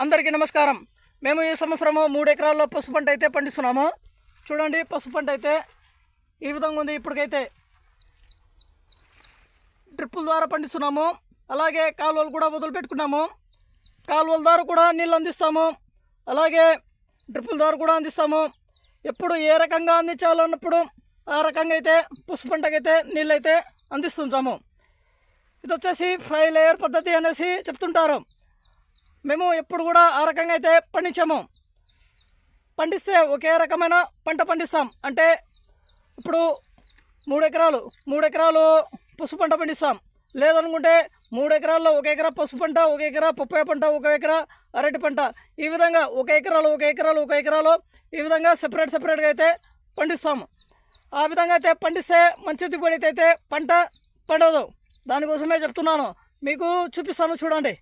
అందరికీ నమస్కారం. మేము ఈ సంవత్సరము 3 ఎకరాల్లో పసుపు పంట అయితే పండిస్తున్నాము. చూడండి, పసుపు పంట అయితే ఈ విధంగా ఉంది. ఇప్పటికైతే డ్రిప్పుల ద్వారా పండిస్తున్నాము. అలాగే కాలువలు కూడా వదిలిపెట్టుకున్నాము. కాలువల ద్వారా కూడా నీళ్ళు అందిస్తాము. అలాగే డ్రిప్పుల ద్వారా కూడా అందిస్తాము. ఎప్పుడు ఏ రకంగా అందించాలన్నప్పుడు ఆ రకంగా అయితే పసుపు పంటకైతే నీళ్ళు అయితే అందిస్తుంటాము. ఇది వచ్చేసి 5 లేయర్ పద్ధతి అనేసి చెప్తుంటారు. మేము ఎప్పుడు కూడా ఆ రకంగా అయితే పండించాము. పండిస్తే ఒకే రకమైన పంట పండిస్తాం. అంటే ఇప్పుడు 3 ఎకరాలు పసుపు పంట పండిస్తాం. లేదనుకుంటే 3 ఎకరాల్లో 1 ఎకరా పసుపు పంట, 1 ఎకరా పప్పాయ పంట, 1 ఎకరా అరటి పంట, ఈ విధంగా 1 ఎకరాలు ఈ విధంగా సెపరేట్గా అయితే పండిస్తాము. ఆ విధంగా అయితే పండిస్తే మంచి దిగుబడి అయితే పంట పండదు. దానికోసమే చెప్తున్నాను, మీకు చూపిస్తాను చూడండి.